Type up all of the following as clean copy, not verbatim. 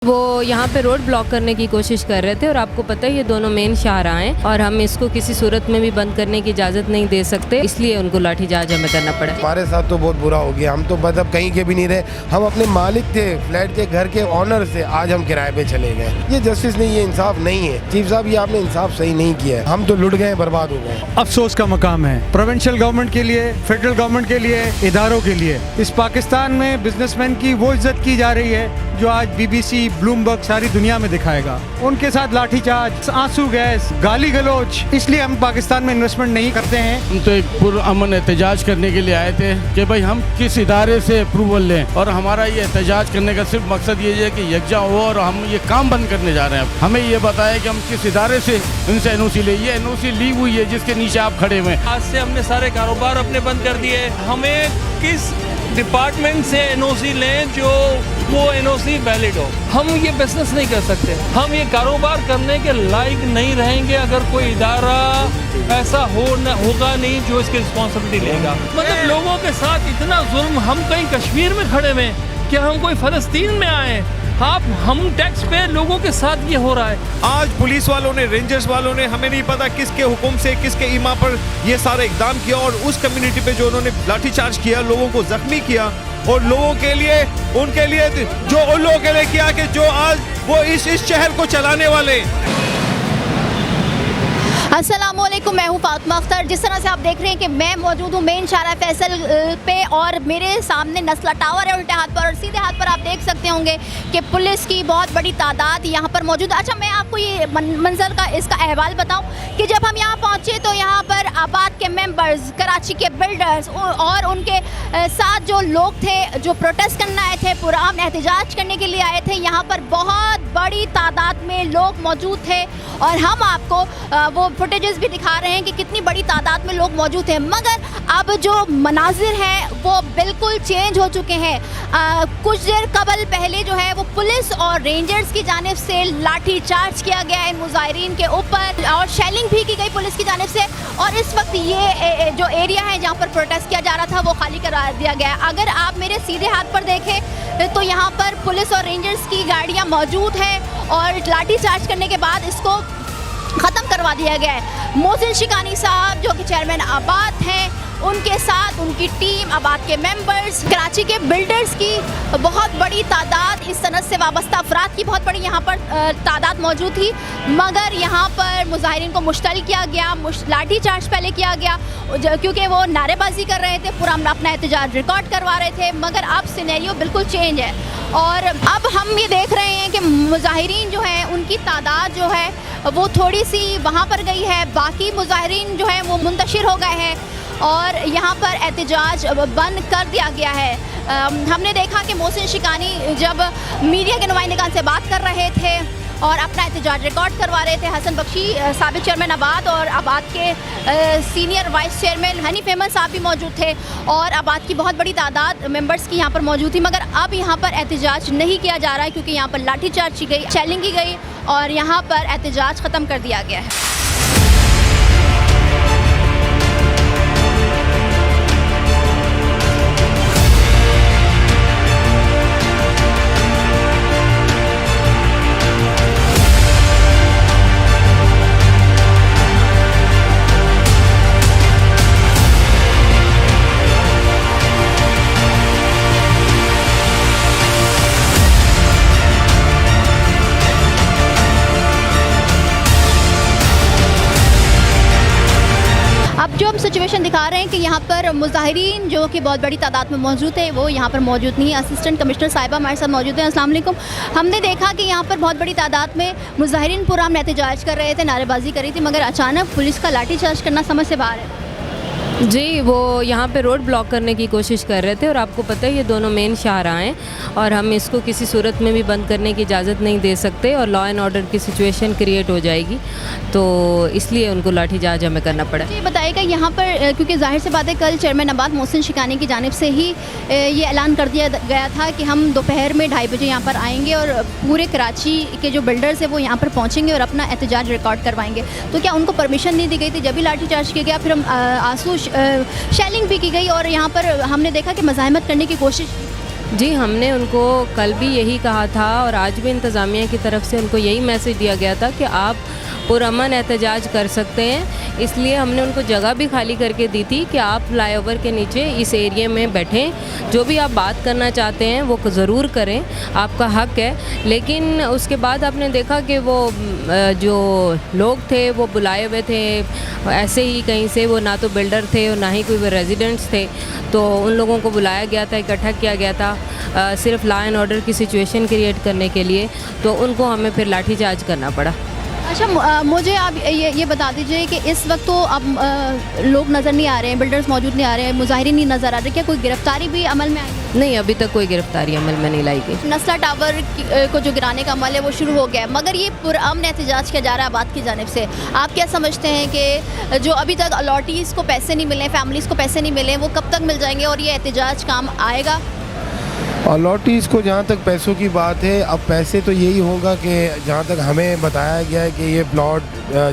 वो यहाँ पे रोड ब्लॉक करने की कोशिश कर रहे थे और आपको पता है ये दोनों मेन शाहराह हैं और हम इसको किसी सूरत में भी बंद करने की इजाज़त नहीं दे सकते, इसलिए उनको लाठीचार्ज हमें करना पड़ा। हमारे साथ तो बहुत बुरा हो गया, हम तो मतलब कहीं के भी नहीं रहे। हम अपने मालिक थे, फ्लैट के घर के ऑनर से आज हम किराए पे चले गए। ये जस्टिस नहीं, ये इंसाफ नहीं है। चीफ साहब, ये आपने इंसाफ सही नहीं किया है। हम तो लुट गए, बर्बाद हो गए। अफसोस का मकाम है प्रोविंशियल गवर्नमेंट के लिए, फेडरल गवर्नमेंट के लिए, इदारों के लिए। इस पाकिस्तान में बिजनेसमैन की वो इज्जत की जा रही है जो आज BBC, ब्लूमबर्ग सारी दुनिया में दिखाएगा। उनके साथ लाठीचार्ज, आंसू गैस, गाली गलौज, इसलिए हम पाकिस्तान में इन्वेस्टमेंट नहीं करते हैं। हम तो एक पुरअमन एहतजाज करने के लिए आए थे कि भाई हम किस इदारे से अप्रूवल लें, और हमारा ये एहतजाज करने का सिर्फ मकसद ये है कि यकजा हो और हम ये काम बंद करने जा रहे हैं। हमें ये बताया कि हम किस इदारे से इनसे NOC ले। ये NOC ली हुई है जिसके नीचे आप खड़े हुए। आज से हमने सारे कारोबार अपने बंद कर दिए। हमें किस डिपार्टमेंट से NOC लें जो वो NOC वैलिड हो। हम ये बिजनेस नहीं कर सकते, हम ये कारोबार करने के लायक नहीं रहेंगे अगर कोई इदारा ऐसा होगा नहीं जो इसकी रिस्पॉन्सिबिलिटी लेगा। मतलब लोगों के साथ इतना जुल्म, हम कहीं कश्मीर में खड़े हुए, क्या हम कोई फलस्तीन में आए? हम टैक्स पे लोगों के साथ ये हो रहा है। आज पुलिस वालों ने, रेंजर्स वालों ने, हमें नहीं पता किसके हुक्म से, किसके ईमा पर ये सारा इकदाम किया और उस कम्युनिटी पे जो उन्होंने लाठीचार्ज किया, लोगों को जख्मी किया। और लोगों के लिए, उनके लिए जो उन लोगों के लिए किया कि जो आज वो इस शहर को चलाने वाले। अस्सलामुअलैकुम, मैं हूँ फातिमा अख्तर। जिस तरह से आप देख रहे हैं कि मैं मौजूद हूँ मेन शाहराह फैसल पे और मेरे सामने नस्ला टावर है उल्टे हाथ पर, और सीधे हाथ पर आप देख सकते होंगे कि पुलिस की बहुत बड़ी तादाद यहाँ पर मौजूद। अच्छा, मैं आपको ये मंजर का इसका अहवाल बताऊँ कि जब हम यहाँ पहुँचे तो यहाँ पर आबाद के मेंबर्स, कराची के बिल्डर्स और उनके साथ जो लोग थे जो प्रोटेस्ट करने आए थे, पुरअमन एहतजाज करने के लिए आए थे, यहाँ पर बहुत बड़ी तादाद में लोग मौजूद थे। और हम आपको वो फुटेजेस भी दिखा रहे हैं कि कितनी बड़ी तादाद में लोग मौजूद हैं। मगर अब जो मनाजिर हैं वो बिल्कुल चेंज हो चुके हैं। कुछ देर कबल पहले जो है वो पुलिस और रेंजर्स की जानिब से लाठी चार्ज किया गया इन मुजाहिरीन के ऊपर और शेलिंग भी की गई पुलिस की जानिब से। और इस वक्त ये जो एरिया है जहाँ पर प्रोटेस्ट किया जा रहा था वो खाली करा दिया गया। अगर आप मेरे सीधे हाथ पर देखें तो यहाँ पर पुलिस और रेंजर्स की गाड़ियाँ मौजूद हैं और लाठी चार्ज करने के बाद इसको ख़त्म करवा दिया गया है। मोहसिन शिकानी साहब जो कि चेयरमैन आबाद हैं, उनके साथ उनकी टीम, आबाद के मेंबर्स, कराची के बिल्डर्स की बहुत बड़ी तादाद, इस सनत से वाबस्ता अफराद की बहुत बड़ी यहाँ पर तादाद मौजूद थी। मगर यहाँ पर मुजाहिरीन को मुश्तल किया गया, लाठी चार्ज पहले किया गया क्योंकि वो नारेबाजी कर रहे थे, पूरा अपना एहतजाज रिकॉर्ड करवा रहे थे। मगर अब सिनेरियो बिल्कुल चेंज है और अब हम ये देख रहे हैं कि मुजाहिरीन जो है उनकी तादाद जो है वो थोड़ी सी वहाँ पर गई है, बाकी मुजाहिरीन जो है वो मुंतशिर हो गए हैं और यहाँ पर एहतजाज बंद कर दिया गया है। हमने देखा कि मोहसिन शिकानी जब मीडिया के नुमाइंदगान से बात कर रहे थे और अपना एहतजाज रिकॉर्ड करवा रहे थे, हसन बख्शी साबिक चेयरमैन आबाद और आबाद के senior vice chairman Hanif Ahmad साहब भी मौजूद थे और आबाद की बहुत बड़ी तादाद मेंबर्स की यहाँ पर मौजूद थी। मगर अब यहाँ पर एहतजाज नहीं किया जा रहा है क्योंकि यहाँ पर लाठीचार्ज की गई, शेलिंग की गई और यहाँ पर एहतजाज ख़त्म कर दिया गया है। अब जो हम सिचुएशन दिखा रहे हैं कि यहाँ पर मुजाहिरीन जो कि बहुत बड़ी तादाद में मौजूद है वो यहाँ पर मौजूद नहीं है। असिस्टेंट कमिश्नर साहिबा हमारे साथ मौजूद हैं। अस्सलाम वालेकुम। हमने देखा कि यहाँ पर बहुत बड़ी तादाद में मुजाहिरीन पुरअमन एहतजाज कर रहे थे, नारेबाजी कर रही थी, मगर अचानक पुलिस का लाठीचार्ज करना समझ से बाहर है। जी, वो यहाँ पे रोड ब्लॉक करने की कोशिश कर रहे थे और आपको पता है ये दोनों मेन शाहराह हैं और हम इसको किसी सूरत में भी बंद करने की इजाज़त नहीं दे सकते और लॉ एंड ऑर्डर की सिचुएशन क्रिएट हो जाएगी, तो इसलिए उनको लाठीचार्ज हमें करना पड़ा। ये बताइएगा यहाँ पर क्योंकि जाहिर सी बात है कल चेयरमैन आबाद मोहसिन शिकानी की जानिब से ही ये ऐलान कर दिया गया था कि हम दोपहर में 2:30 बजे यहाँ पर आएंगे और पूरे कराची के जो बिल्डर्स हैं वो यहाँ पर पहुँचेंगे और अपना एहतजाज रिकॉर्ड करवाएंगे। तो क्या उनको परमिशन नहीं दी गई थी? जब भी लाठीचार्ज किया गया फिर हम आंसू शेलिंग भी की गई और यहाँ पर हमने देखा कि मज़ाहमत करने की कोशिश जी, हमने उनको कल भी यही कहा था और आज भी इंतज़ामिया की तरफ से उनको यही मैसेज दिया गया था कि आप पुरअमन एहतजाज कर सकते हैं। इसलिए हमने उनको जगह भी खाली करके दी थी कि आप फ्लाईओवर के नीचे इस एरिया में बैठें, जो भी आप बात करना चाहते हैं वो ज़रूर करें, आपका हक है। लेकिन उसके बाद आपने देखा कि वो जो लोग थे वो बुलाए हुए थे ऐसे ही कहीं से, वो ना तो बिल्डर थे और ना ही कोई वो रेजिडेंट्स थे, तो उन लोगों को बुलाया गया था, इकट्ठा किया गया था सिर्फ लॉ एंड ऑर्डर की सिचुएशन क्रिएट करने के लिए, तो उनको हमें फिर लाठीचार्ज करना पड़ा। अच्छा, मुझे आप ये बता दीजिए कि इस वक्त तो अब लोग नज़र नहीं आ रहे हैं, बिल्डर्स मौजूद नहीं आ रहे हैं, मुजाहिरीन नहीं नज़र आ रहे, क्या कोई गिरफ्तारी भी अमल में आई है? नहीं, अभी तक कोई गिरफ्तारी अमल में नहीं लाई गई। नस्ला टावर को जो गिराने का अमल है वो शुरू हो गया है, मगर ये पुरअमन एहतजाज किया जा रहा है आबाद की जानिब से। आप क्या समझते हैं कि जो अभी तक अलॉटीज़ को पैसे नहीं मिले, फैमिलीज़ को पैसे नहीं मिले, वो कब तक मिल जाएंगे और ये एहतजाज काम आएगा? अलॉटीज़ को जहाँ तक पैसों की बात है, अब पैसे तो यही होगा कि जहाँ तक हमें बताया गया है कि ये प्लॉट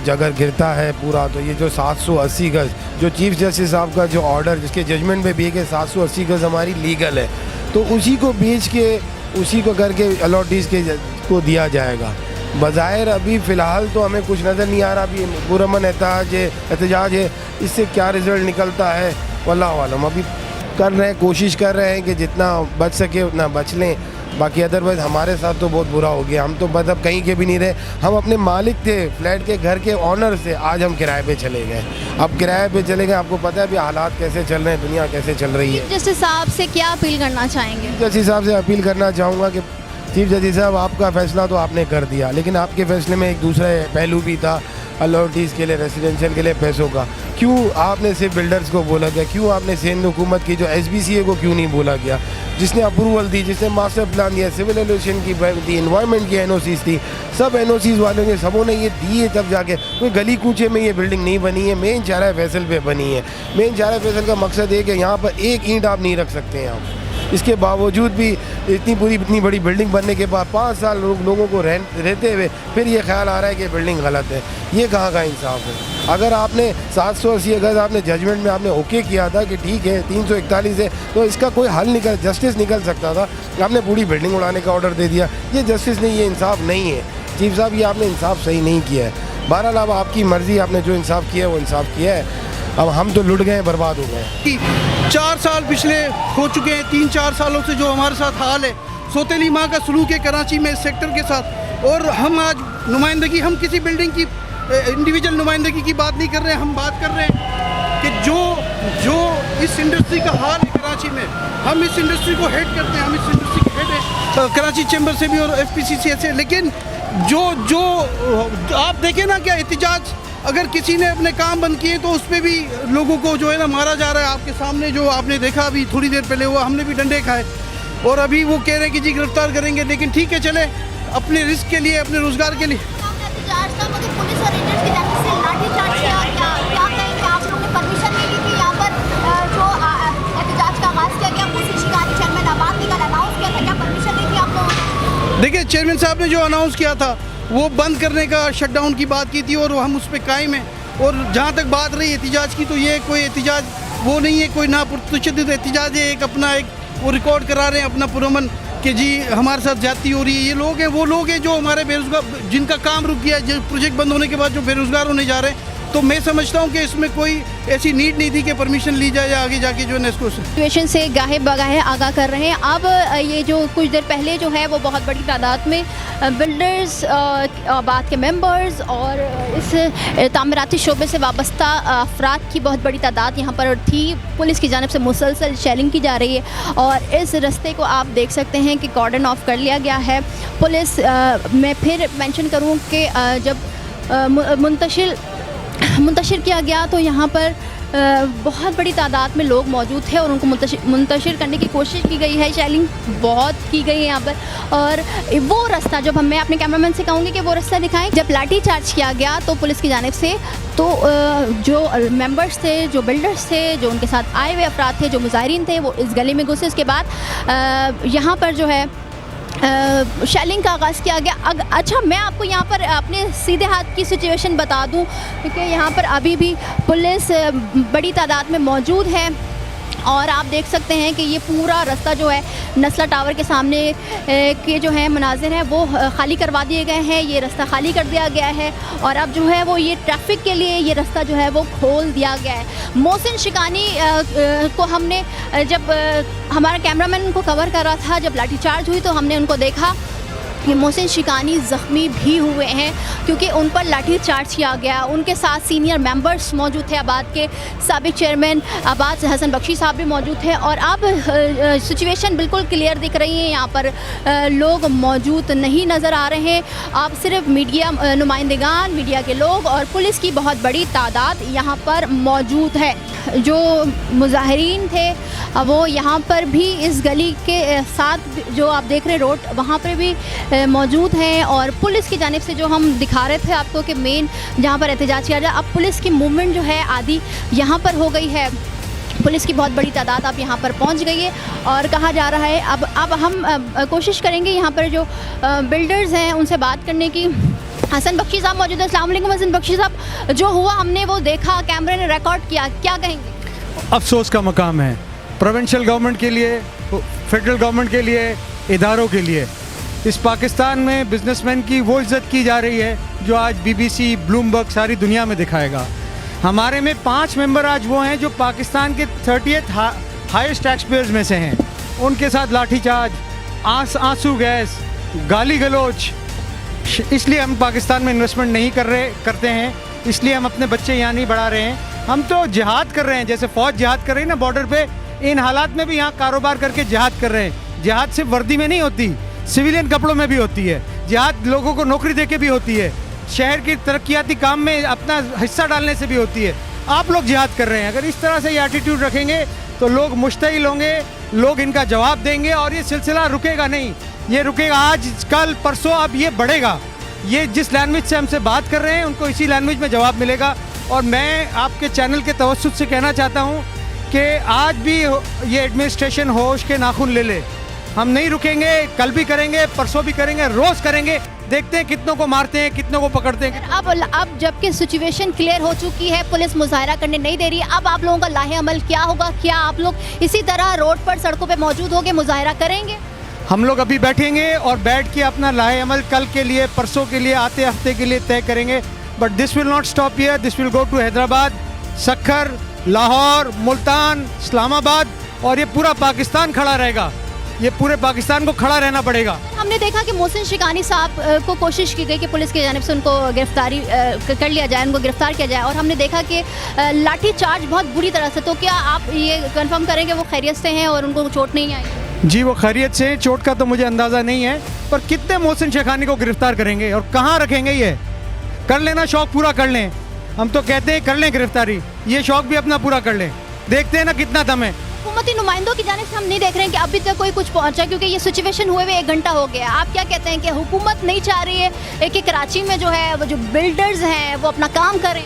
अगर गिरता है पूरा, तो ये जो 780 गज़ जो चीफ जस्टिस साहब का जो ऑर्डर जिसके जजमेंट में भी है कि 780 गज़ हमारी लीगल है, तो उसी को बेच के उसी को करके अलॉटीज़ के को दिया जाएगा। बज़ाहिर अभी फ़िलहाल तो हमें कुछ नज़र नहीं आ रहा, अभी पुरअमन एहतजाज है, इससे क्या रिज़ल्ट निकलता है वल्लाहु आलम। अभी कर रहे हैं, कोशिश कर रहे हैं कि जितना बच सके उतना बच लें, बाकी अदरवाइज़ हमारे साथ तो बहुत बुरा हो गया। हम तो मतलब कहीं के भी नहीं रहे, हम अपने मालिक थे फ्लैट के घर के ऑनर से आज हम किराए पे चले गए। अब किराए पे चले गए, आपको पता है अभी हालात कैसे चल रहे हैं, दुनिया कैसे चल रही है। जस्टिस साहब से क्या अपील करना चाहेंगे? जस्टिस साहब से अपील करना चाहूँगा कि चीफ जस्टिस साहब, आपका फ़ैसला तो आपने कर दिया, लेकिन आपके फ़ैसले में एक दूसरा पहलू भी था अलॉटीज़ के लिए, रेसिडेंशियल के लिए पैसों का। क्यों आपने सिर्फ बिल्डर्स को बोला गया? क्यों आपने सिंध हुकूमत की जो SBCA को क्यों नहीं बोला गया, जिसने अप्रूवल दी, जिसने मास्टर प्लान दिया, सिविल एलोकेशन की दी, इन्वायरमेंट की NOCs थी, सब NOCs वालों ने सबों ने ये दिए, तब जाके कोई गली कूचे में ये बिल्डिंग नहीं बनी है, मेन चारा फैसल पे बनी है। मेन चारा फैसल का मकसद है कि यहाँ पर एक ईंट आप नहीं रख सकते हैं आप। इसके बावजूद भी इतनी बड़ी बिल्डिंग बनने के बाद 5 साल लोगों को रहते हुए फिर ये ख्याल आ रहा है कि बिल्डिंग गलत है। ये कहाँ का इंसाफ है? अगर आपने 780 गज़ आपने जजमेंट में आपने ओके किया था कि ठीक है 341 है, तो इसका कोई हल जस्टिस निकल सकता था। आपने पूरी बिल्डिंग उड़ाने का ऑर्डर दे दिया, ये जस्टिस नहीं, ये इंसाफ नहीं है। चीफ साहब, ये आपने इंसाफ सही नहीं किया है। बहरहाल अब आपकी मर्ज़ी, आपने जो इंसाफ किया है वो इंसाफ किया है। अब हम तो लुट गए, बर्बाद हो गए। 4 साल पिछले हो चुके हैं, 3-4 सालों से जो हमारे साथ हाल है, सौतेली माँ का सलूक है कराची में इस सेक्टर के साथ। और हम आज नुमाइंदगी, हम किसी बिल्डिंग की इंडिविजुअल नुमाइंदगी की बात नहीं कर रहे हैं, हम बात कर रहे हैं कि जो इस इंडस्ट्री का हाल है कराची में, हम इस इंडस्ट्री को हेड करते हैं, हम इस इंडस्ट्री के हेड है कराची चैम्बर से भी और FPCCA से। लेकिन जो आप देखें ना, क्या एहतजाज, अगर किसी ने अपने काम बंद किए तो उस पर भी लोगों को जो है ना मारा जा रहा है। आपके सामने जो आपने देखा अभी थोड़ी देर पहले हुआ, हमने भी डंडे खाए, और अभी वो कह रहे हैं कि जी गिरफ्तार करेंगे। लेकिन ठीक है, चले अपने रिस्क के लिए, अपने रोजगार के लिए। देखिए, चेयरमैन साहब ने जो अनाउंस किया था वो बंद करने का, शटडाउन की बात की थी, और हम उस पर कायम हैं। और जहाँ तक बात रही एहतिजाज की, तो ये कोई एहतिजाज वो नहीं है, कोई ना पुरतशद्दुद एहतिजाज है। एक अपना वो रिकॉर्ड करा रहे हैं अपना पुरअमन कि जी हमारे साथ ज्यादती हो रही है। ये लोग हैं, वो लोग हैं जो हमारे बेरोजगार, जिनका काम रुक गया, जो प्रोजेक्ट बंद होने के बाद जो बेरोजगार होने जा रहे हैं। तो मैं समझता हूँ कि इसमें कोई ऐसी नीड नहीं थी कि परमिशन ली जाए या आगे जाके जो है इसको सिचुएशन से गाहे बगाहे आगाह कर रहे हैं। अब ये जो कुछ देर पहले जो है वो बहुत बड़ी तादाद में बिल्डर्स, आबाद के मेंबर्स और इस तामीराती शोबे से वाबस्ता अफराद की बहुत बड़ी तादाद यहाँ पर थी। पुलिस की जानिब से मुसलसल शेलिंग की जा रही है और इस रास्ते को आप देख सकते हैं कि कॉर्डन ऑफ कर लिया गया है। पुलिस मैं फिर मेंशन करूँ कि जब मुंतशिर किया गया तो यहाँ पर बहुत बड़ी तादाद में लोग मौजूद थे और उनको मुंतशिर करने की कोशिश की गई है। शेलिंग बहुत की गई है यहाँ पर। और वो रास्ता जब मैं अपने कैमरामैन से कहूँगी कि वो रास्ता दिखाएं, जब लाठी चार्ज किया गया तो पुलिस की जानिब से तो जो मेंबर्स थे, जो बिल्डर्स थे, जो उनके साथ आए हुए अफराद थे, जो मुजाहिरीन थे, वो इस गली में घुसे। उसके बाद यहाँ पर जो है शेलिंग का आगाज़ किया गया। अच्छा, मैं आपको यहाँ पर अपने सीधे हाथ की सिचुएशन बता दूँ कि यहाँ पर अभी भी पुलिस बड़ी तादाद में मौजूद है और आप देख सकते हैं कि ये पूरा रास्ता जो है नस्ला टावर के सामने के जो है मनाजिर हैं वो खाली करवा दिए गए हैं। ये रास्ता खाली कर दिया गया है और अब जो है वो ये ट्रैफिक के लिए ये रास्ता जो है वो खोल दिया गया है। मोहसिन शिकानी को हमने जब हमारा कैमरामैन उनको कवर कर रहा था, जब लाठीचार्ज हुई तो हमने उनको देखा कि मोहसिन शिकानी ज़ख्मी भी हुए हैं क्योंकि उन पर लाठी चार्ज किया गया। उनके साथ सीनियर मेंबर्स मौजूद थे, आबाद के साबिक चेयरमैन आबाद हसन बख्शी साहब भी मौजूद थे। और अब सिचुएशन बिल्कुल क्लियर दिख रही है, यहाँ पर लोग मौजूद नहीं नज़र आ रहे हैं। आप सिर्फ मीडिया नुमाइंदगान, मीडिया के लोग और पुलिस की बहुत बड़ी तादाद यहाँ पर मौजूद है। जो मुजाहिरीन थे वो यहाँ पर भी इस गली के साथ जो आप देख रहे हैं रोड, वहाँ पर भी मौजूद हैं। और पुलिस की जानिब से जो हम दिखा रहे थे आपको कि मेन जहाँ पर एहतजाज किया जाए, अब पुलिस की मूवमेंट जो है आदि यहाँ पर हो गई है। पुलिस की बहुत बड़ी तादाद अब यहाँ पर पहुँच गई है और कहा जा रहा है अब हम कोशिश करेंगे यहाँ पर जो बिल्डर्स हैं उनसे बात करने की। हसन बख्शी साहब मौजूद है। अस्सलाम वालेकुम हसन बख्शी साहब, जो हुआ हमने वो देखा, कैमरे ने रिकॉर्ड किया, क्या कहेंगे? अफसोस का मकाम है प्रोविंशियल गवर्नमेंट के लिए, फेडरल गवर्नमेंट के लिए, इदारों के लिए। इस पाकिस्तान में बिजनेसमैन की वो इज़्ज़त की जा रही है जो आज BBC, ब्लूमबर्ग सारी दुनिया में दिखाएगा। हमारे में 5 मेंबर आज वो हैं जो पाकिस्तान के 30th हाईएस्ट टैक्स पेयर्स में से हैं। उनके साथ लाठीचार्ज, आंसू गैस, गाली गलोच। इसलिए हम पाकिस्तान में इन्वेस्टमेंट नहीं करते हैं, इसलिए हम अपने बच्चे यहाँ नहीं बढ़ा रहे हैं। हम तो जिहाद कर रहे हैं, जैसे फ़ौज जिहाद कर रही है ना बॉर्डर पे, इन हालात में भी यहाँ कारोबार करके जिहाद कर रहे हैं। जिहाद सिर्फ वर्दी में नहीं होती, सिविलियन कपड़ों में भी होती है। जिहाद लोगों को नौकरी देके भी होती है, शहर की तरक्याती काम में अपना हिस्सा डालने से भी होती है। आप लोग जिहाद कर रहे हैं। अगर इस तरह से ये एटीट्यूड रखेंगे तो लोग मुश्तइल होंगे, लोग इनका जवाब देंगे और ये सिलसिला रुकेगा नहीं। ये रुकेगा आज, कल, परसों, अब ये बढ़ेगा। ये जिस लैंग्वेज से हमसे बात कर रहे हैं उनको इसी लैंग्वेज में जवाब मिलेगा। और मैं आपके चैनल के तवज्जुह से कहना चाहता हूँ कि आज भी ये एडमिनिस्ट्रेशन होश के नाखून ले ले। हम नहीं रुकेंगे, कल भी करेंगे, परसों भी करेंगे, रोज़ करेंगे। देखते हैं कितनों को मारते हैं, कितनों को पकड़ते हैं। अब जबकि सिचुएशन क्लियर हो चुकी है, पुलिस मुजाहरा करने नहीं दे रही है, अब आप लोगों का लाहे अमल क्या होगा? क्या आप लोग इसी तरह रोड पर, सड़कों पर मौजूद होकर मुजाहरा करेंगे? हम लोग अभी बैठेंगे और बैठ के अपना लाहे अमल कल के लिए, परसों के लिए, आते हफ्ते के लिए तय करेंगे। But this will not stop here, this will go to Hyderabad, Sukkur, Lahore, Multan, Islamabad, और ये पूरा पाकिस्तान खड़ा रहेगा। ये पूरे पाकिस्तान को खड़ा रहना पड़ेगा। हमने देखा कि मोहसिन शिकानी साहब को कोशिश की गई कि पुलिस की जानिब से उनको गिरफ्तारी कर लिया जाए, उनको गिरफ्तार किया जाए, और हमने देखा कि लाठी चार्ज बहुत बुरी तरह से। तो क्या आप ये कंफर्म करेंगे वो खैरियत से हैं और उनको चोट नहीं आई? जी, वो खैरियत से हैं। चोट का तो मुझे अंदाज़ा नहीं है, पर कितने मोहसिन शिकानी को गिरफ्तार करेंगे और कहाँ रखेंगे? ये कर लेना, शौक पूरा कर लें। हम तो कहते हैं कर लें गिरफ्तारी, ये शौक भी अपना पूरा कर लें। देखते हैं ना कितना दम है। हुकूमती नुमाइंदों की जानिब से हम नहीं देख रहे हैं कि अभी तक कोई कुछ पहुंचा, क्योंकि ये सिचुएशन हुए हुए 1 घंटा हो गया। आप क्या कहते हैं कि हुकूमत नहीं चाह रही है कि कराची में जो है वो जो बिल्डर्स हैं वो अपना काम करें?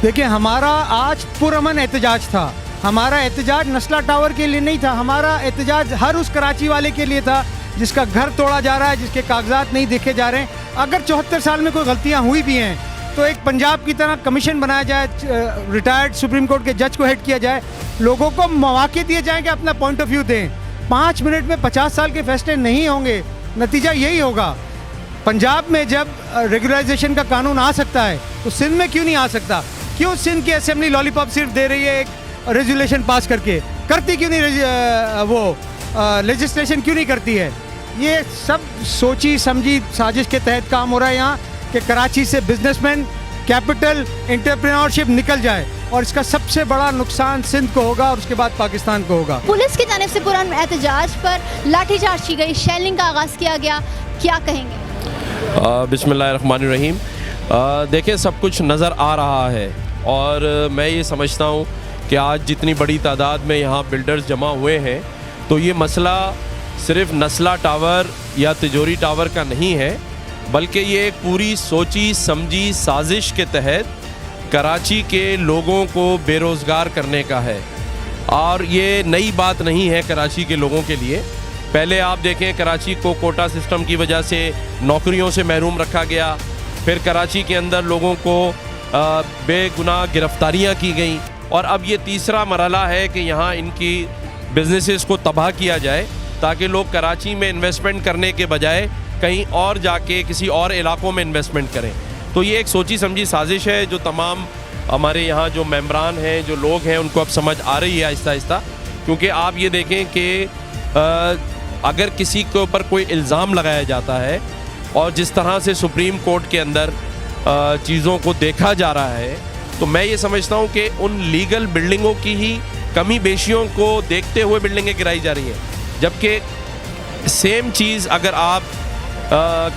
देखिए, हमारा आज पुरअमन एहतजाज था। हमारा एहतजाज नस्ला टावर के लिए नहीं था, हमारा एहतजाज हर उस कराची वाले के लिए था जिसका घर तोड़ा जा रहा है, जिसके कागजात नहीं देखे जा रहे हैं। अगर 74 साल में कोई गलतियाँ हुई भी हैं तो एक पंजाब की तरह कमीशन बनाया जाए, रिटायर्ड सुप्रीम कोर्ट के जज को हेड किया जाए, लोगों को मौके दिए जाएं कि अपना पॉइंट ऑफ व्यू दें। 5 मिनट में 50 साल के फैसले नहीं होंगे, नतीजा यही होगा। पंजाब में जब रेगुलराइजेशन का कानून आ सकता है तो सिंध में क्यों नहीं आ सकता? क्यों सिंध की असेंबली लॉलीपॉप सिर्फ दे रही है एक रेजुलेशन पास करके? करती क्यों नहीं वो लेजिस्लेशन क्यों नहीं करती है? ये सब सोची समझी साजिश के तहत काम हो रहा है यहाँ कि कराची से बिजनेसमैन, कैपिटल, एंटरप्रेन्योरशिप निकल जाए, और इसका सबसे बड़ा नुकसान सिंध को होगा और उसके बाद पाकिस्तान को होगा। पुलिस की जानिब से पुरान एहतजाज पर लाठीचार्ज की गई, शेलिंग का आगाज़ किया गया, क्या कहेंगे? बिस्मिल्लाहिर्रहमानिर्रहीम। देखिए, सब कुछ नज़र आ रहा है और मैं ये समझता हूँ कि आज जितनी बड़ी तादाद में यहाँ बिल्डर्स जमा हुए हैं तो ये मसला सिर्फ नस्ला टावर या तिजोरी टावर का नहीं है, बल्कि ये एक पूरी सोची समझी साजिश के तहत कराची के लोगों को बेरोज़गार करने का है। और ये नई बात नहीं है कराची के लोगों के लिए। पहले आप देखें, कराची को कोटा सिस्टम की वजह से नौकरियों से महरूम रखा गया, फिर कराची के अंदर लोगों को बेगुनाह गिरफ्तारियां की गईं और अब ये तीसरा मरहला है कि यहाँ इनकी बिजनेसेस को तबाह किया जाए ताकि लोग कराची में इन्वेस्टमेंट करने के बजाय कहीं और जाके किसी और इलाकों में इन्वेस्टमेंट करें। तो ये एक सोची समझी साजिश है जो तमाम हमारे यहाँ जो मेंबरान हैं, जो लोग हैं, उनको अब समझ आ रही है आहिस्ता आहिस्ता। क्योंकि आप ये देखें कि अगर किसी के ऊपर कोई इल्ज़ाम लगाया जाता है और जिस तरह से सुप्रीम कोर्ट के अंदर चीज़ों को देखा जा रहा है, तो मैं ये समझता हूँ कि उन लीगल बिल्डिंगों की ही कमी बेशियों को देखते हुए बिल्डिंगें गिराई जा रही हैं। जबकि सेम चीज़ अगर आप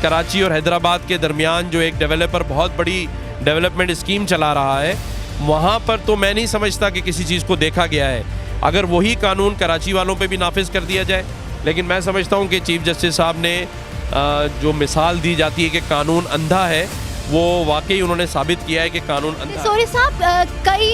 कराची और हैदराबाद के दरमियान जो एक डेवलपर बहुत बड़ी डेवलपमेंट स्कीम चला रहा है, वहाँ पर तो मैं नहीं समझता कि किसी चीज़ को देखा गया है। अगर वही कानून कराची वालों पे भी नाफिज कर दिया जाए, लेकिन मैं समझता हूँ कि चीफ जस्टिस साहब ने जो मिसाल दी जाती है कि कानून अंधा है, वो वाकई उन्होंने साबित किया है कि कानून अंधा है। सोरी साहब, कई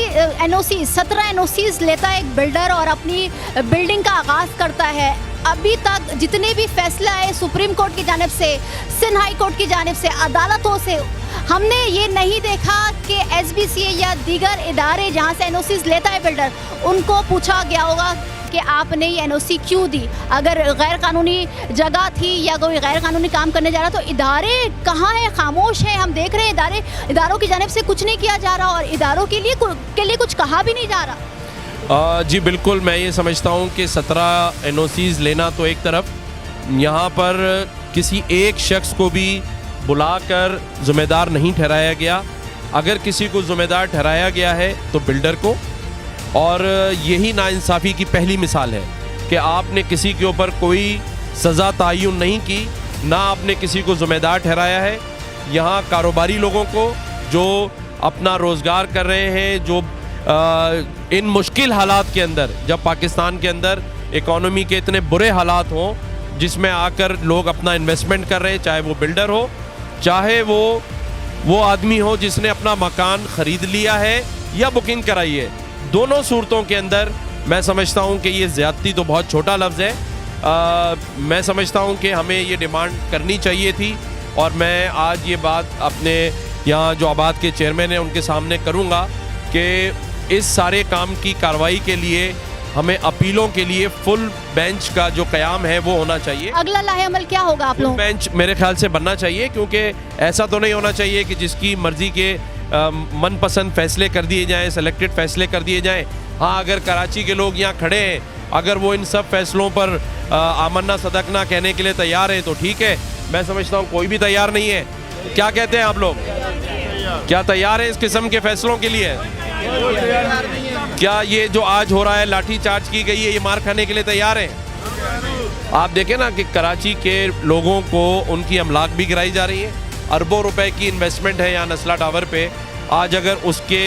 एनओसी 17 एनओसीज लेता है एक बिल्डर और अपनी बिल्डिंग का आगाज़ करता है। अभी तक जितने भी फैसला है सुप्रीम कोर्ट की जानिब से, सिंध हाई कोर्ट की जानिब से, अदालतों से, हमने ये नहीं देखा कि SBCA या दीगर इदारे जहाँ से एनओसीज लेता है बिल्डर, उनको पूछा गया होगा कि आपने ये एनओसी क्यों दी। अगर गैर कानूनी जगह थी या कोई गैर कानूनी काम करने जा रहा, तो इदारे कहाँ हैं? खामोश हैं। हम देख रहे हैं इदारों की जानिब से कुछ नहीं किया जा रहा और इदारों के लिए कुछ कहा भी नहीं जा रहा। जी बिल्कुल, मैं ये समझता हूँ कि 17 एनओसीज लेना तो एक तरफ, यहाँ पर किसी एक शख्स को भी बुलाकर ज़िम्मेदार नहीं ठहराया गया। अगर किसी को ज़िम्मेदार ठहराया गया है तो बिल्डर को, और यही नाइंसाफ़ी की पहली मिसाल है कि आपने किसी के ऊपर कोई सज़ा तयन नहीं की, ना आपने किसी को ज़िम्मेदार ठहराया है। यहाँ कारोबारी लोगों को जो अपना रोज़गार कर रहे हैं, जो इन मुश्किल हालात के अंदर, जब पाकिस्तान के अंदर इकोनॉमी के इतने बुरे हालात हों जिसमें आकर लोग अपना इन्वेस्टमेंट कर रहे हैं, चाहे वो बिल्डर हो, चाहे वो आदमी हो जिसने अपना मकान ख़रीद लिया है या बुकिंग कराई है, दोनों सूरतों के अंदर मैं समझता हूँ कि ये ज़्यादती तो बहुत छोटा लफ्ज़ है। मैं समझता हूँ कि हमें ये डिमांड करनी चाहिए थी, और मैं आज ये बात अपने यहाँ जो आबाद के चेयरमैन हैं उनके सामने करूँगा कि इस सारे काम की कार्रवाई के लिए हमें अपीलों के लिए फुल बेंच का जो क़याम है वो होना चाहिए। अगला लाहे अमल क्या होगा आप लोग? बेंच मेरे ख्याल से बनना चाहिए, क्योंकि ऐसा तो नहीं होना चाहिए कि जिसकी मर्ज़ी के मनपसंद फ़ैसले कर दिए जाएं, सेलेक्टेड फ़ैसले कर दिए जाएं। हाँ, अगर कराची के लोग यहाँ खड़े हैं, अगर वो इन सब फैसलों पर आमन्ना सदकना कहने के लिए तैयार है तो ठीक है। मैं समझता हूँ कोई भी तैयार नहीं है। क्या कहते हैं आप लोग? क्या तैयार है इस किस्म के फैसलों के लिए? क्या ये जो आज हो रहा है, लाठी चार्ज की गई है, ये मार खाने के लिए तैयार हैं? आप देखें ना कि कराची के लोगों को उनकी अमलाक भी गिराई जा रही है। अरबों रुपए की इन्वेस्टमेंट है यहाँ नस्ला टावर पे। आज अगर उसके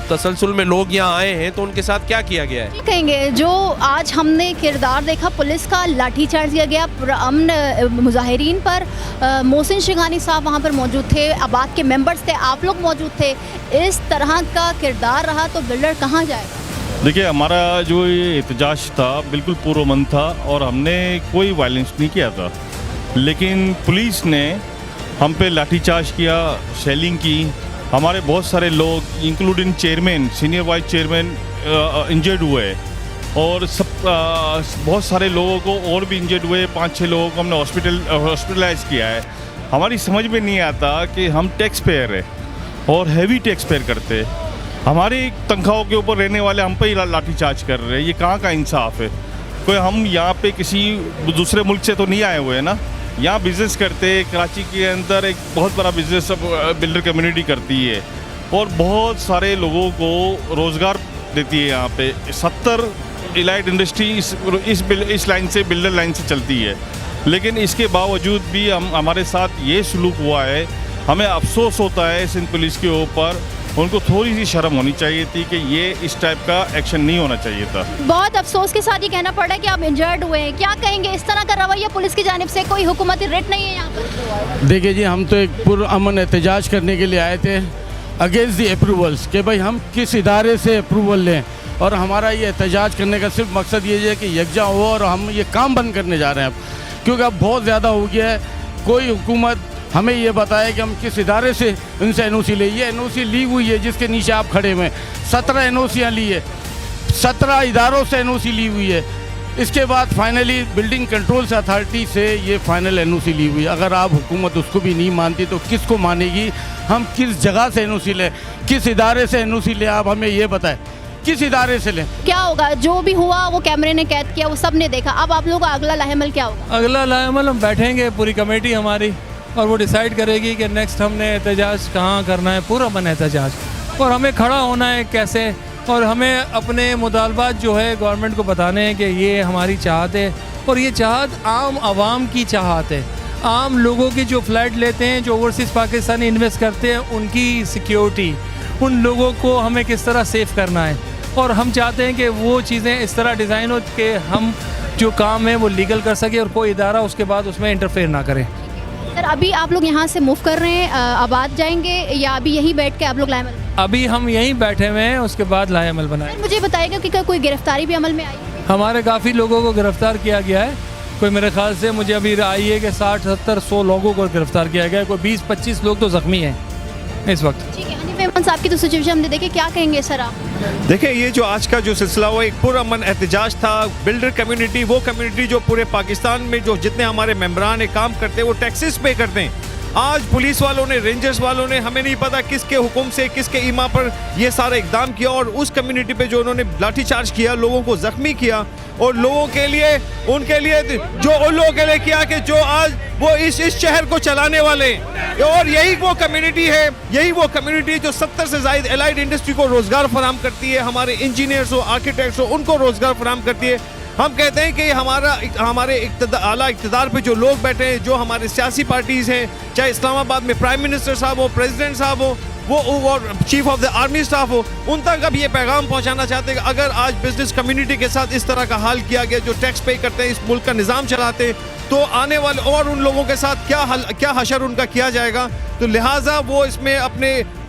तसलसल में लोग यहाँ आए हैं तो उनके साथ क्या किया गया है? कहेंगे जो आज हमने किरदार देखा पुलिस का, लाठीचार्ज किया गया पुरअमन मुजाहिरीन पर। मोहसिन शिगानी साहब वहाँ पर मौजूद थे, आबाद के मेंबर्स थे, आप लोग मौजूद थे। इस तरह का किरदार रहा तो बिल्डर कहाँ जाएगा? देखिए, हमारा जो ये एहतजाज था बिल्कुल पुरअमन था और हमने कोई वायलेंस नहीं किया था, लेकिन पुलिस ने हम पे लाठीचार्ज किया, शेलिंग की। हमारे बहुत सारे लोग including chairman, senior vice chairman injured हुए और बहुत सारे लोगों को और भी इंजर्ड हुए। 5-6 लोगों को हमने हॉस्पिटलाइज किया है। हमारी समझ में नहीं आता कि हम टैक्स पेयर है और हैवी टैक्स पेयर करते, हमारी तनख्वाहों के ऊपर रहने वाले हम पे ही लाठीचार्ज कर रहे हैं। ये कहाँ का इंसाफ है? कोई हम यहाँ पे किसी दूसरे मुल्क से तो नहीं आए हुए हैं ना, यहाँ बिज़नेस करते। कराची के अंदर एक बहुत बड़ा बिज़नेस बिल्डर कम्युनिटी करती है और बहुत सारे लोगों को रोज़गार देती है। यहाँ पे 70 इलाइट इंडस्ट्री इस लाइन से, बिल्डर लाइन से चलती है, लेकिन इसके बावजूद भी हमारे साथ ये सलूक हुआ है। हमें अफसोस होता है सिंध पुलिस के ऊपर। उनको थोड़ी सी शर्म होनी चाहिए थी कि ये इस टाइप का एक्शन नहीं होना चाहिए था। बहुत अफसोस के साथ ये कहना पड़ रहा है कि आप इंजर्ड हुए हैं। क्या कहेंगे, इस तरह का रवैया पुलिस की जानिब से? कोई हुकूमती रेट नहीं है यहाँ पर? देखिए जी, हम तो एक पुरअमन एहतजाज करने के लिए आए थे अगेंस्ट दी अप्रूवल्स, कि भाई हम किस इदारे से अप्रूवल लें, और हमारा ये एहतजाज करने का सिर्फ मकसद ये है कि यकजा हो और हम ये काम बंद करने जा रहे हैं अब, क्योंकि अब बहुत ज़्यादा हो गया है। कोई हुकूमत हमें ये बताए कि हम किस इदारे से उनसे एनओसी ले। ये एनओसी ली हुई है जिसके नीचे आप खड़े हुए हैं। 17 NOCयाँ ली है, 17 इदारों से NOC ली हुई है। इसके बाद फाइनली बिल्डिंग कंट्रोल्स अथॉरिटी से ये फाइनल NOC ली हुई है। अगर आप हुकूमत उसको भी नहीं मानती तो किसको मानेगी? हम किस जगह से NOC लें, किस इदारे से NOC लें? आप हमें ये बताएं, किस इदारे से लें? क्या होगा? जो भी हुआ वो कैमरे ने कैद किया, वो सब ने देखा। अब आप लोगों का अगला लाहेमल क्या होगा? अगला लाहेमल हम बैठेंगे, पूरी कमेटी हमारी, और वो डिसाइड करेगी कि नेक्स्ट हमने एहतजाज कहाँ करना है, पूरा बन एहतजाज, और हमें खड़ा होना है कैसे, और हमें अपने मुतालबात जो है गवर्नमेंट को बताने हैं कि ये हमारी चाहत है, और ये चाहत आम आवाम की चाहत है। आम लोगों की जो फ़्लैट लेते हैं, जो ओवरसीज़ पाकिस्तानी इन्वेस्ट करते हैं, उनकी सिक्योरिटी, उन लोगों को हमें किस तरह सेफ़ करना है। और हम चाहते हैं कि वो चीज़ें इस तरह डिज़ाइन हो कि हम जो काम है वो लीगल कर सके और कोई इदारा उसके बाद उसमें इंटरफेयर ना करे। सर, अभी आप लोग यहाँ से मूव कर रहे हैं, आबाद जाएंगे या अभी यहीं बैठ के आप लोग लाहेमल? अभी हम यहीं बैठे हुए हैं, उसके बाद लाहेमल बनाएंगे। मुझे बताइएगा कि कोई गिरफ्तारी भी अमल में आई? हमारे काफ़ी लोगों को गिरफ्तार किया गया है। कोई मेरे ख्याल से मुझे अभी आई है कि 60-70-100 लोगों को गिरफ्तार किया गया है। कोई 20-25 लोग तो ज़ख्मी हैं इस वक्त। ठीक है, हनीफ मेमन साहब की तो सिचुएशन हमने देखी, क्या कहेंगे सर आप? देखिए, ये जो आज का जो सिलसिला वो एक पुरअमन एहतजाज था। बिल्डर कम्युनिटी, वो कम्युनिटी जो पूरे पाकिस्तान में जो जितने हमारे मेंबरान है काम करते हैं, वो टैक्सेस पे करते हैं। आज पुलिस वालों ने, रेंजर्स वालों ने, हमें नहीं पता किसके हुक्म से, किसके ईमा पर ये सारा इकदाम किया, और उस कम्युनिटी पे जो उन्होंने लाठीचार्ज किया, लोगों को जख्मी किया, और लोगों के लिए, उनके लिए जो उन लोगों के लिए किया कि जो आज वो इस शहर को चलाने वाले, और यही वो कम्युनिटी है, यही वो कम्युनिटी जो 70 से ज़ायद एलाइड इंडस्ट्री को रोज़गार फराहम करती है, हमारे इंजीनियर्स हो, आर्किटेक्ट्स हो, उनको रोज़गार फराहम करती है। हम कहते हैं कि हमारे आला इक़्तिदार पे जो लोग बैठे हैं, जो हमारे सियासी पार्टीज़ हैं, चाहे इस्लामाबाद में प्राइम मिनिस्टर साहब हो, प्रेसिडेंट साहब हो, वो और chief of the army staff हो, उन तक अब ये पैगाम पहुंचाना चाहते हैं कि अगर आज बिजनेस कम्युनिटी के साथ इस तरह का हाल किया गया, जो टैक्स पे करते हैं, इस मुल्क का निज़ाम चलाते हैं, तो आने वाले और उन लोगों के साथ क्या हशर उनका किया जाएगा। तो लिहाजा वो इसमें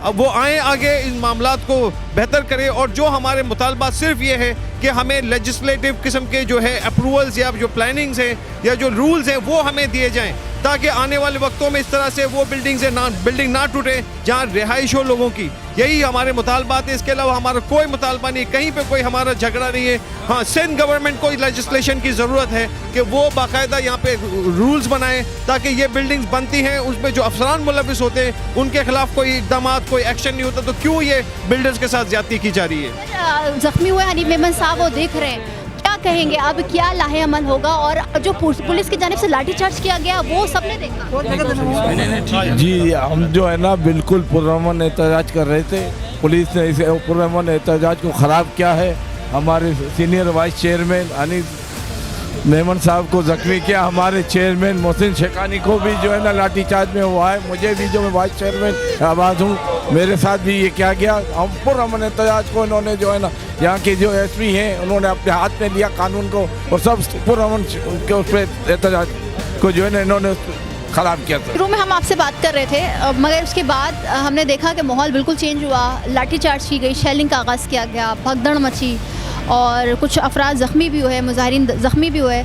वो आए आगे, इन मामलात को बेहतर करें, और जो हमारे मुतालबात सिर्फ ये है कि हमें लेजिस्लेटिव किस्म के जो है अप्रूवल्स या जो प्लानिंग्स हैं या जो रूल्स हैं वो हमें दिए जाएं, ताकि आने वाले वक्तों में इस तरह से वो बिल्डिंग ना टूटे जहाँ रिहाइश हो लोगों की। यही हमारे मुतालबात है, इसके अलावा हमारा कोई मुतालबा नहीं, कहीं पे कोई हमारा झगड़ा नहीं है। हाँ, सिंध गवर्नमेंट को लेजिस्लेशन की ज़रूरत है कि वो बाकायदा यहाँ पे रूल्स बनाएं, ताकि ये बिल्डिंग्स बनती हैं, उसमें जो अफसरान मुलविस होते हैं उनके खिलाफ कोई इक़दाम, कोई एक्शन नहीं होता। तो क्यों ये बिल्डर्स के साथ ज्यादती की जा रही है? जख्मी हुए हनीफ मेमन साहब वो देख रहे हैं, क्या कहेंगे? अब क्या लाहेअमल होगा? और जो पुलिस की जानिब से लाठीचार्ज किया गया वो सबने देखा? जी, हम जो है ना बिल्कुल पुरअमन एहतजाज कर रहे थे। पुलिस ने इस पुरअमन एहतजाज को ख़राब किया है। हमारे senior vice chairman Hanif Memon साहब को जख्मी किया, हमारे चेयरमैन मोहसिन शेखानी को भी जो है ना लाठीचार्ज में हुआ है। मुझे भी, जो मैं वाइस चेयरमैन आवाज़ हूँ, मेरे साथ भी ये किया गया। हम पुरअमन एहतजाज को इन्होंने जो है ना, यहाँ के जो एसपी हैं उन्होंने अपने हाथ में लिया कानून को, और सब पुरअमन के उस पर एहतजाज को जो है ना इन्होंने ख़राब किया था। शुरू में हम आपसे बात कर रहे थे, मगर उसके बाद हमने देखा कि माहौल बिल्कुल चेंज हुआ, लाठीचार्ज की गई, शेलिंग का आगाज़ किया गया, भगदड़ मची, और कुछ अफराद ज़ख्मी भी हुए, मुजाहिरीन ज़ख्मी भी हुए।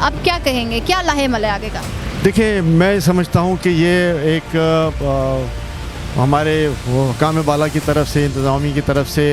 अब क्या कहेंगे, क्या लाहेअमल है आगे का? देखिए, मैं समझता हूँ कि ये एक हमारे हुकाम बाला की तरफ से, इंतज़ामी की तरफ से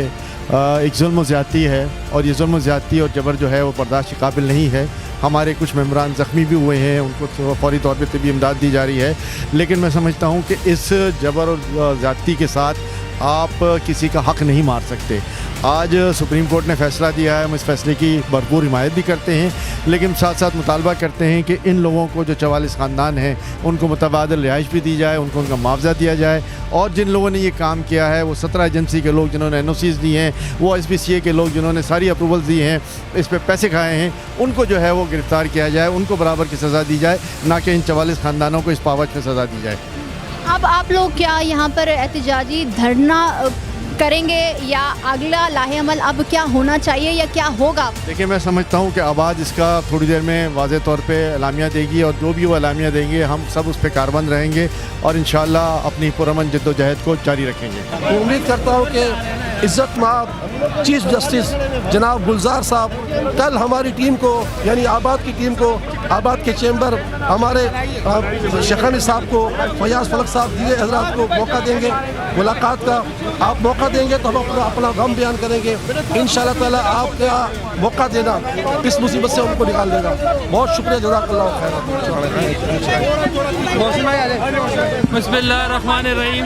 एक जुल्म ज़्यादती है, और ये जुल्म ज़्यादती और जबर जो है वो बर्दाश्त के काबिल नहीं है। हमारे कुछ मेम्बरान ज़ख्मी भी हुए हैं, उनको फौरी तौर पर तबी इमदाद दी जा रही है। लेकिन मैं समझता हूँ कि इस जबर और ज़्यादती के साथ आप किसी का हक़ नहीं मार सकते। आज सुप्रीम कोर्ट ने फ़ैसला दिया है, हम इस फ़ैसले की भरपूर हिमायत भी करते हैं, लेकिन साथ साथ मुतालबा करते हैं कि इन लोगों को जो 44 ख़ानदान हैं उनको मुतबादिल रिहाइश भी दी जाए, उनको उनका मुआवजा दिया जाए। और जिन लोगों ने ये काम किया है, वो 17 एजेंसी के लोग जिन्होंने NOCs दी हैं, वो SPCA के लोग जिन्होंने सारी अप्रूवल्स दी हैं, इस पर पैसे खाए हैं, उनको जो है वो गिरफ़्तार किया जाए, उनको बराबर की सज़ा दी जाए, ना कि इन 44 ख़ानदानों को इस पावच में सज़ा दी जाए। अब आप लोग क्या यहाँ पर एहतजाजी धरना करेंगे, या अगला लाहेअमल अब क्या होना चाहिए या क्या होगा? देखिए, मैं समझता हूँ कि आवाज़ इसका थोड़ी देर में वाज़े तौर पे एलामिया देगी, और जो भी वो एलामिया देंगे हम सब उस पर कारबंद रहेंगे, और इंशाअल्लाह अपनी पुरअमन जद्दोजहद को जारी रखेंगे। उम्मीद करता हूँ कि इज़्ज़त माब चीफ जस्टिस जनाब गुलजार साहब कल हमारी टीम को, यानी आबाद की टीम को, आबाद के चैम्बर, हमारे शेखानी साहब को, फयाज फलक साहब, दिए हजरात को मौका देंगे मुलाकात का। आप मौका मौका देंगे तो हम अपना गम बयान करेंगे। इंशाल्लाह ताला आपका मौका देना इस मुसीबत से हमको निकाल देगा। बहुत शुक्रिया, जज़ाकल्लाह खैर। बिस्मिल्लाहिर्रहमानिर्रहीम।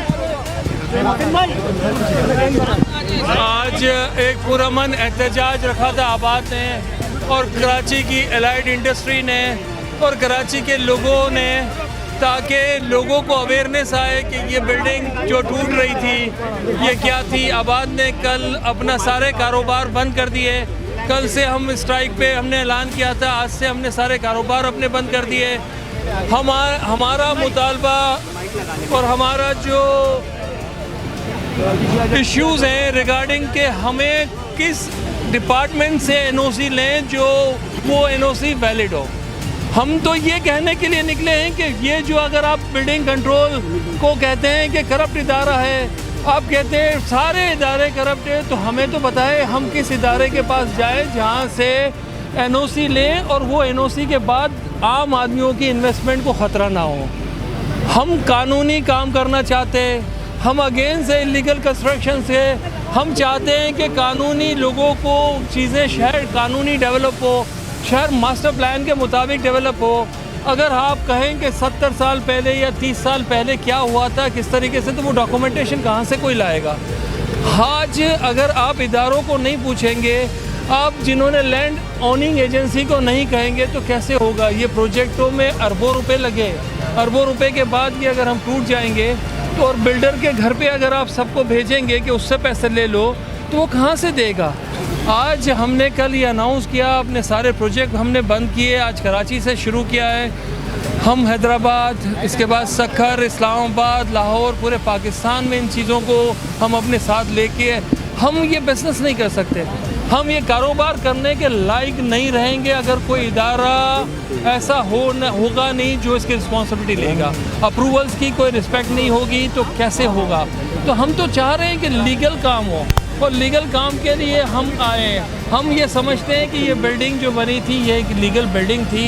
आज एक पुरअमन एहतजाज रखा था आबाद ने और कराची की एलाइड इंडस्ट्री ने और कराची के लोगों ने, ताकि लोगों को अवेयरनेस आए कि ये बिल्डिंग जो टूट रही थी ये क्या थी। आबाद ने कल अपना सारे कारोबार बंद कर दिए। कल से हम स्ट्राइक पे हमने ऐलान किया था, आज से हमने सारे कारोबार अपने बंद कर दिए। हमारा मुतालबा और हमारा जो इश्यूज़ हैं रिगार्डिंग के हमें किस डिपार्टमेंट से एनओसी लें जो वो एनओसी वैलिड हो। हम तो ये कहने के लिए निकले हैं कि ये जो अगर आप बिल्डिंग कंट्रोल को कहते हैं कि करप्ट इदारा है, आप कहते हैं सारे इदारे करप्ट हैं, तो हमें तो बताएं हम किस इदारे के पास जाए जहाँ से एनओसी लें और वो एनओसी के बाद आम आदमियों की इन्वेस्टमेंट को ख़तरा ना हो। हम कानूनी काम करना चाहते हैं, हम अगेंस्ट है इलीगल कंस्ट्रक्शन से। हम चाहते हैं कि कानूनी लोगों को चीज़ें शहर कानूनी डेवलप हो, शहर मास्टर प्लान के मुताबिक डेवलप हो। अगर आप कहें कि 70 साल पहले या 30 साल पहले क्या हुआ था किस तरीके से, तो वो डॉक्यूमेंटेशन कहाँ से कोई लाएगा। आज अगर आप इदारों को नहीं पूछेंगे, आप जिन्होंने लैंड ओनिंग एजेंसी को नहीं कहेंगे तो कैसे होगा। ये प्रोजेक्टों में अरबों रुपए लगे, अरबों रुपए के बाद ये अगर हम टूट जाएंगे तो और बिल्डर के घर पे अगर आप सबको भेजेंगे कि उससे पैसे ले लो तो वो कहाँ से देगा। आज हमने कल ये अनाउंस किया, अपने सारे प्रोजेक्ट हमने बंद किए। आज कराची से शुरू किया है, हम हैदराबाद, इसके बाद सक्खर, इस्लामाबाद, लाहौर, पूरे पाकिस्तान में इन चीज़ों को हम अपने साथ लेके हम ये बिज़नेस नहीं कर सकते। हम ये कारोबार करने के लायक नहीं रहेंगे अगर कोई इदारा ऐसा होगा नहीं जो इसकी रिस्पॉन्सिबिलिटी लेगा। अप्रूवल्स की कोई रिस्पेक्ट नहीं होगी तो कैसे होगा। तो हम तो चाह रहे हैं कि लीगल काम हो और लीगल काम के लिए हम आए हैं। हम ये समझते हैं कि ये बिल्डिंग जो बनी थी ये एक लीगल बिल्डिंग थी,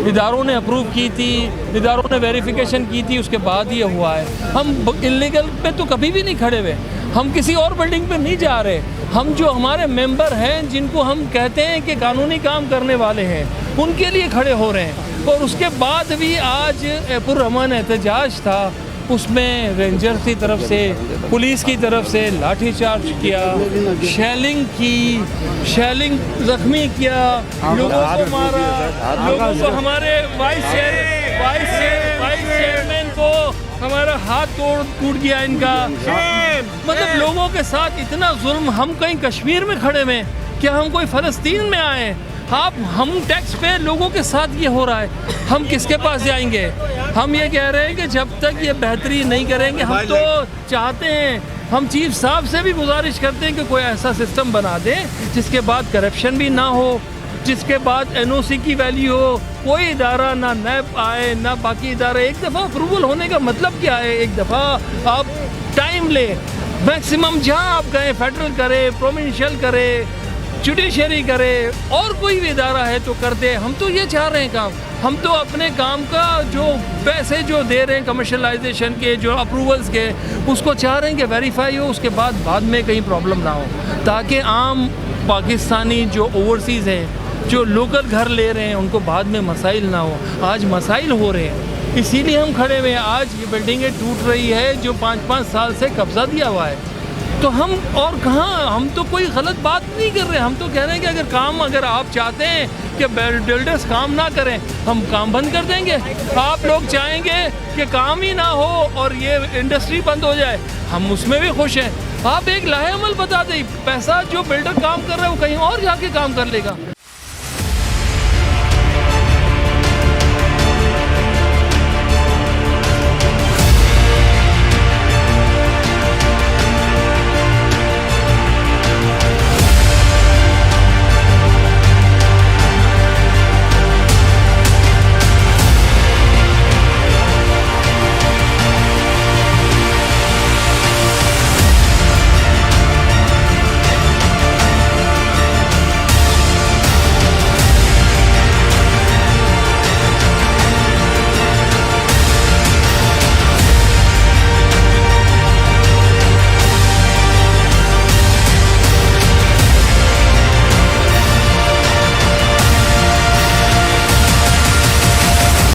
इदारों ने अप्रूव की थी, इदारों ने वेरिफिकेशन की थी, उसके बाद ये हुआ है। हम इलीगल पे तो कभी भी नहीं खड़े हुए, हम किसी और बिल्डिंग पे नहीं जा रहे। हम जो हमारे मेंबर हैं जिनको हम कहते हैं कि कानूनी काम करने वाले हैं उनके लिए खड़े हो रहे हैं। और उसके बाद भी आज पुरअमन एहतजाज था, उसमें रेंजर की तरफ से, पुलिस की तरफ से लाठीचार्ज किया, शेलिंग जख्मी किया, लोगों को मारा, लोगों को हमारे वाइस चेयरमैन को हमारा हाथ टूट गया इनका। मतलब लोगों के साथ इतना जुल्म। हम कहीं कश्मीर में खड़े में, क्या हम कोई फ़लस्तीन में आए? हम टैक्स पे लोगों के साथ ये हो रहा है, हम किसके पास जाएंगे? हम ये कह रहे हैं कि जब तक ये बेहतरी नहीं करेंगे, हम तो चाहते हैं, हम चीफ साहब से भी गुजारिश करते हैं कि कोई ऐसा सिस्टम बना दें जिसके बाद करप्शन भी ना हो, जिसके बाद एनओसी की वैल्यू हो। कोई इदारा ना नैब आए ना बाकी इदारे, एक दफ़ा अप्रूवल होने का मतलब क्या है? एक दफ़ा आप टाइम ले, मैक्सिमम जहाँ आप गए फेडरल करे, प्रोविंशियल करे, जुडिशरी करे, और कोई भी इदारा है तो कर दे। हम तो ये चाह रहे हैं काम, हम तो अपने काम का जो पैसे जो दे रहे हैं कमर्शलाइजेशन के, जो अप्रूवल्स के, उसको चाह रहे हैं कि वेरीफाई हो, उसके बाद में कहीं प्रॉब्लम ना हो, ताकि आम पाकिस्तानी जो ओवरसीज़ हैं, जो लोकल घर ले रहे हैं, उनको बाद में मसाइल ना हो। आज मसाइल हो रहे हैं, इसीलिए हम खड़े हुए हैं। आज ये बिल्डिंगें टूट रही है जो 5-5 साल से कब्जा दिया हुआ है। तो हम और कहाँ, हम तो कोई गलत बात नहीं कर रहे। हम तो कह रहे हैं कि अगर आप चाहते हैं कि बिल्डर्स काम ना करें, हम काम बंद कर देंगे। आप लोग चाहेंगे कि काम ही ना हो और ये इंडस्ट्री बंद हो जाए, हम उसमें भी खुश हैं। आप एक लाहेअमल बता दें, पैसा जो बिल्डर काम कर रहा है वो कहीं और जाके काम कर लेगा।